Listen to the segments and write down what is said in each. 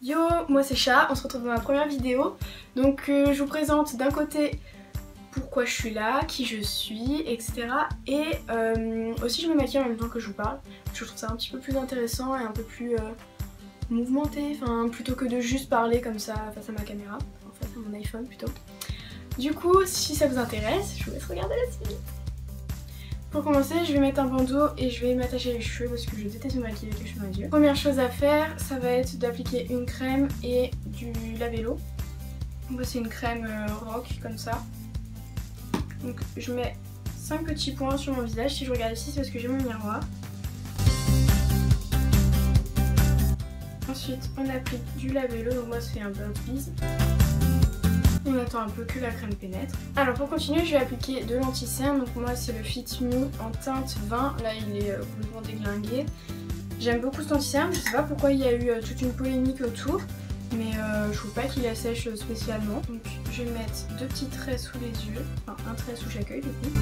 Yo, moi c'est Chat, on se retrouve dans ma première vidéo. Donc je vous présente d'un côté pourquoi je suis là, qui je suis, etc. Et aussi je me maquille en même temps que je vous parle. Je trouve ça un petit peu plus intéressant et un peu plus mouvementé, enfin plutôt que de juste parler comme ça face à ma caméra, en face à mon iPhone plutôt. Du coup, si ça vous intéresse, je vous laisse regarder la suite. Pour commencer, je vais mettre un bandeau et je vais m'attacher les cheveux parce que je déteste me maquiller avec les cheveux dans les yeux. Première chose à faire, ça va être d'appliquer une crème et du labello. Moi c'est une crème rock comme ça. Donc je mets 5 petits points sur mon visage. Si je regarde ici, c'est parce que j'ai mon miroir. Ensuite, on applique du labello, donc moi c'est un burnt bees. On attend un peu que la crème pénètre. Alors pour continuer, je vais appliquer de l'anti-cerne. Donc moi c'est le Fit Me en teinte 20. Là il est complètement déglingué. J'aime beaucoup cet anti-cerne. Je sais pas pourquoi il y a eu toute une polémique autour. Mais je trouve pas qu'il assèche spécialement. Donc je vais mettre 2 petits traits sous les yeux. Enfin un trait sous chaque œil du coup.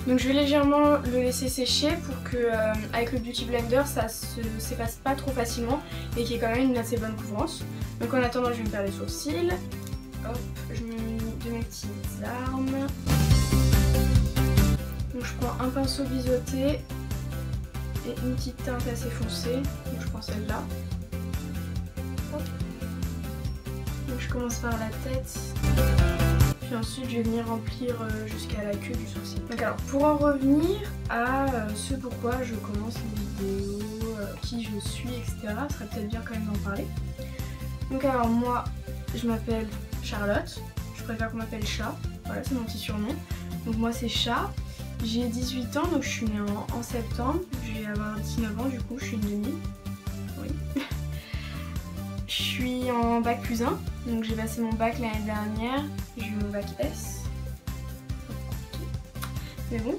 Donc je vais légèrement le laisser sécher pour que avec le Beauty Blender ça se s'efface pas trop facilement et qu'il y ait quand même une assez bonne couvrance. Donc en attendant je vais me faire les sourcils. Hop, je mets de mes petites armes. Donc je prends un pinceau biseauté et une petite teinte assez foncée. Donc je prends celle-là. Donc je commence par la tête. Puis ensuite je vais venir remplir jusqu'à la queue du sourcil. Donc alors pour en revenir à ce pourquoi je commence les vidéos, qui je suis, etc. Ce serait peut-être bien quand même d'en parler. Donc alors moi je m'appelle Charlotte, je préfère qu'on m'appelle Chat, voilà c'est mon petit surnom. Donc moi c'est Chat, j'ai 18 ans donc je suis née en septembre, je vais avoir 19 ans du coup, je suis une 2000, oui. Je suis en bac plus 1, donc j'ai passé mon bac l'année dernière, j'ai eu mon bac S. Mais bon.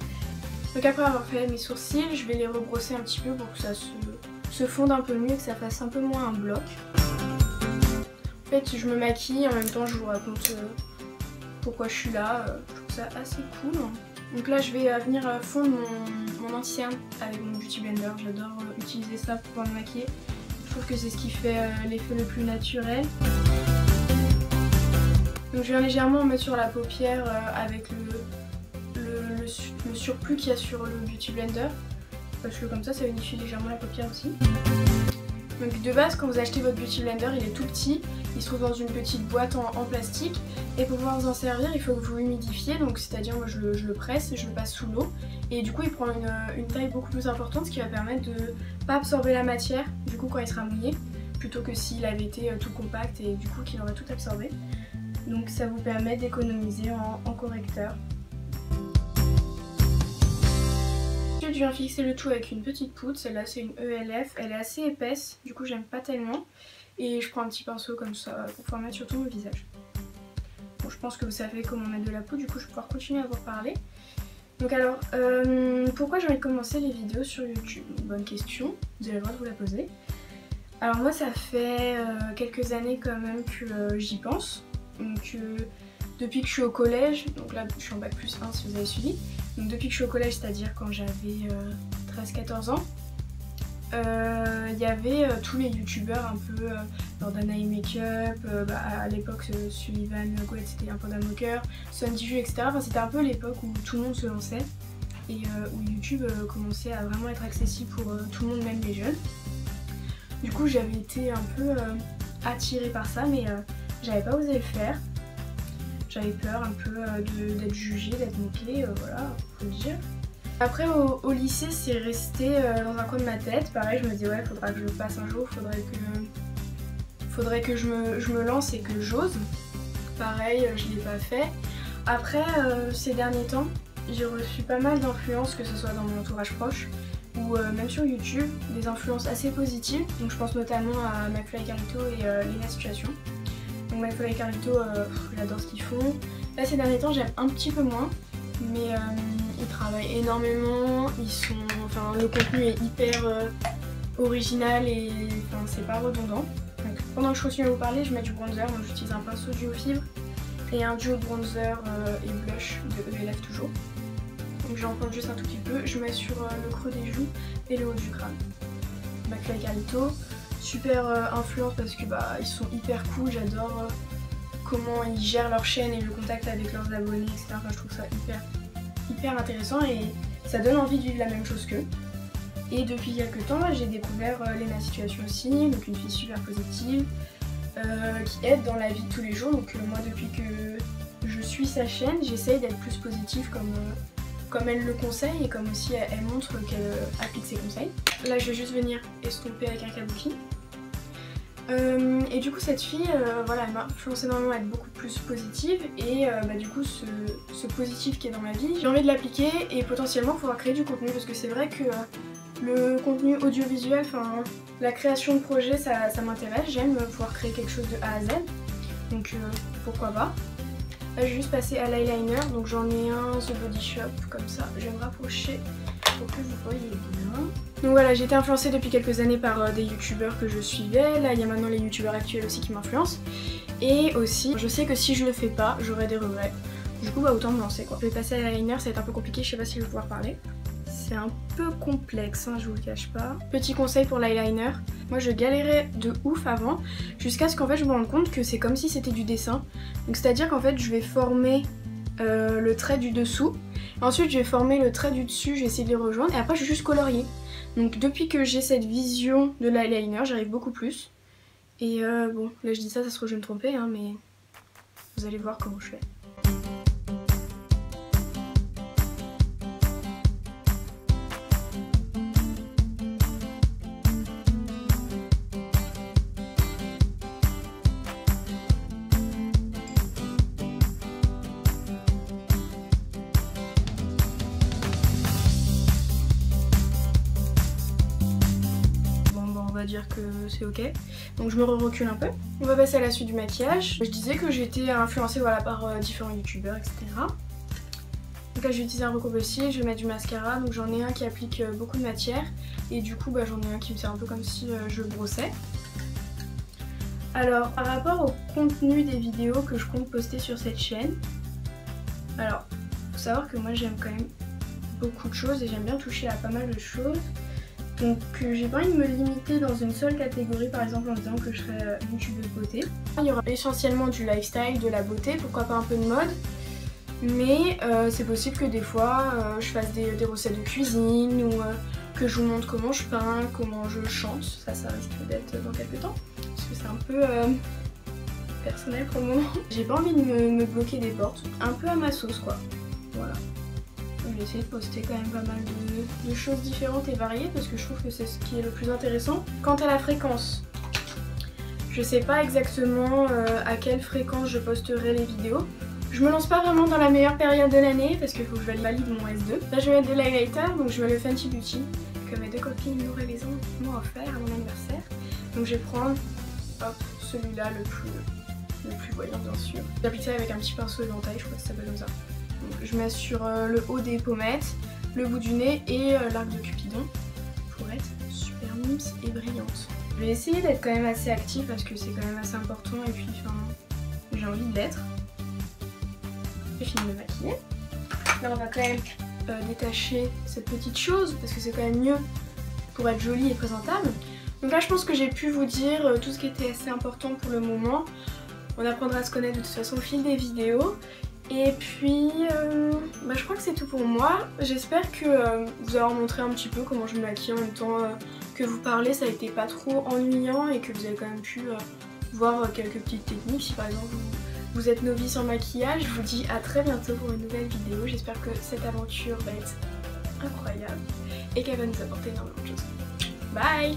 Donc après avoir fait mes sourcils, je vais les rebrosser un petit peu pour que ça se fonde un peu mieux, que ça fasse un peu moins un bloc. En fait je me maquille, en même temps je vous raconte pourquoi je suis là, je trouve ça assez cool. Donc là je vais venir fondre mon anti-cerne avec mon Beauty Blender, j'adore utiliser ça pour pouvoir me maquiller. Je trouve que c'est ce qui fait l'effet le plus naturel. Donc je viens légèrement mettre sur la paupière avec le surplus qu'il y a sur le Beauty Blender. Parce que comme ça unifie légèrement la paupière aussi. Donc de base quand vous achetez votre Beauty Blender il est tout petit, il se trouve dans une petite boîte en plastique et pour pouvoir vous en servir il faut que vous l'humidifiez, donc c'est-à-dire moi je le presse et je le passe sous l'eau et du coup il prend une taille beaucoup plus importante, ce qui va permettre de pas absorber la matière du coup quand il sera mouillé, plutôt que s'il avait été tout compact et du coup qu'il aurait tout absorbé. Donc ça vous permet d'économiser en correcteur. Je viens fixer le tout avec une petite poudre, celle-là c'est une ELF, elle est assez épaisse, du coup j'aime pas tellement. Et je prends un petit pinceau comme ça pour pouvoir mettre sur tout mon visage. Bon, je pense que vous savez comment mettre de la poudre, du coup je vais pouvoir continuer à vous parler. Donc alors, pourquoi j'ai envie de commencer les vidéos sur YouTube? Bonne question, vous avez le droit de vous la poser. Alors moi ça fait quelques années quand même que j'y pense. Donc depuis que je suis au collège, donc là je suis en bac plus 1 si vous avez suivi. Donc depuis que je suis au collège, c'est-à-dire quand j'avais 13-14 ans, il y avait tous les youtubeurs un peu Jordana Makeup, à l'époque Sullivan Gouet c'était un peu d'un moqueur, Sondiju etc. Enfin c'était un peu l'époque où tout le monde se lançait et où YouTube commençait à vraiment être accessible pour tout le monde, même les jeunes. Du coup j'avais été un peu attirée par ça mais j'avais pas osé le faire. J'avais peur un peu d'être jugée, d'être moquée, voilà, faut le dire. Après au lycée c'est resté dans un coin de ma tête, pareil je me dis ouais faudra que je le fasse un jour, faudrait que je me lance et que j'ose. Pareil je l'ai pas fait. Après ces derniers temps j'ai reçu pas mal d'influences, que ce soit dans mon entourage proche ou même sur YouTube, des influences assez positives. Donc je pense notamment à McFly et Carlito et Lena Situation. Donc McFly et Carlito, j'adore ce qu'ils font. Là ces derniers temps j'aime un petit peu moins, mais ils travaillent énormément, enfin le contenu est hyper original et enfin, c'est pas redondant. Donc, pendant que je continue à vous parler, je mets du bronzer, donc j'utilise un pinceau duo fibre et un duo bronzer et blush de ELF toujours. Donc j'en prends juste un tout petit peu, je mets sur le creux des joues et le haut du crâne. McFly et Carlito. super influence parce que bah ils sont hyper cool, j'adore comment ils gèrent leur chaîne et le contact avec leurs abonnés, etc. Enfin, je trouve ça hyper intéressant et ça donne envie de vivre la même chose qu'eux. Et depuis quelques temps, j'ai découvert Lena Situation aussi, donc une fille super positive qui aide dans la vie de tous les jours. Donc moi, depuis que je suis sa chaîne, j'essaye d'être plus positive comme elle le conseille et comme aussi elle montre qu'elle applique ses conseils. Là, je vais juste venir estomper avec un kabuki. Et du coup cette fille, voilà, elle m'a influencé énormément à être beaucoup plus positive et bah, du coup ce positif qui est dans ma vie, j'ai envie de l'appliquer et potentiellement pouvoir créer du contenu parce que c'est vrai que le contenu audiovisuel, enfin la création de projets ça m'intéresse, j'aime pouvoir créer quelque chose de A à Z, donc pourquoi pas. Là je vais juste passer à l'eyeliner, donc j'en ai un The Body Shop comme ça, je vais me rapprocher pour que vous voyez bien. Donc voilà, j'ai été influencée depuis quelques années par des youtubeurs que je suivais, là il y a maintenant les youtubeurs actuels aussi qui m'influencent. Et aussi, je sais que si je le fais pas, j'aurai des regrets. Du coup bah autant me lancer quoi. Je vais passer à l'eyeliner, ça va être un peu compliqué, je sais pas si je vais pouvoir parler. C'est un peu complexe, hein, je vous le cache pas. Petit conseil pour l'eyeliner, moi je galérais de ouf avant, jusqu'à ce qu'en fait je me rende compte que c'est comme si c'était du dessin. Donc c'est à dire qu'en fait je vais former le trait du dessous, ensuite je vais former le trait du dessus, je vais essayer de les rejoindre, et après je vais juste colorier. Donc depuis que j'ai cette vision de l'eyeliner, j'arrive beaucoup plus. Et bon, là je dis ça se trouve je vais me tromper, hein, mais vous allez voir comment je fais. On va dire que c'est ok. Donc je me recule un peu. On va passer à la suite du maquillage. Je disais que j'étais influencée voilà, par différents youtubeurs, etc. Donc là je vais utiliser un recouvre cils, je vais mettre du mascara. Donc j'en ai un qui applique beaucoup de matière. Et du coup bah, j'en ai un qui me sert un peu comme si je brossais. Alors par rapport au contenu des vidéos que je compte poster sur cette chaîne. Alors faut savoir que moi j'aime quand même beaucoup de choses et j'aime bien toucher à pas mal de choses. Donc j'ai pas envie de me limiter dans une seule catégorie, par exemple en disant que je serais youtubeuse beauté. Il y aura essentiellement du lifestyle, de la beauté, pourquoi pas un peu de mode. Mais c'est possible que des fois je fasse des recettes de cuisine ou que je vous montre comment je peins, comment je chante. Ça risque d'être dans quelques temps. Parce que c'est un peu personnel pour le moment. J'ai pas envie de me bloquer des portes. Un peu à ma sauce quoi. Voilà. Je vais essayer de poster quand même pas mal de choses différentes et variées parce que je trouve que c'est ce qui est le plus intéressant. Quant à la fréquence, je sais pas exactement à quelle fréquence je posterai les vidéos. Je me lance pas vraiment dans la meilleure période de l'année parce qu'il faut que je valide mon S2. Là je vais mettre de l'highlighter, donc je vais le Fenty Beauty que mes deux copines Nour et Maison m'ont offert à mon anniversaire. Donc je vais prendre celui-là le plus voyant bien sûr. J'applique ça avec un petit pinceau éventail, je crois que ça s'appelle comme ça. Donc, je mets sur le haut des pommettes, le bout du nez et l'arc de Cupidon pour être super mimes et brillante. Je vais essayer d'être quand même assez active parce que c'est quand même assez important et puis enfin j'ai envie de l'être. J'ai fini de me maquiller. Là on va quand même détacher cette petite chose parce que c'est quand même mieux pour être jolie et présentable. Donc là je pense que j'ai pu vous dire tout ce qui était assez important pour le moment. On apprendra à se connaître de toute façon au fil des vidéos. Et puis, je crois que c'est tout pour moi. J'espère que vous avoir montré un petit peu comment je me maquille en même temps que vous parlez. Ça a été pas trop ennuyant et que vous avez quand même pu voir quelques petites techniques. Si par exemple vous êtes novice en maquillage, je vous dis à très bientôt pour une nouvelle vidéo. J'espère que cette aventure va être incroyable et qu'elle va nous apporter énormément de choses. Bye!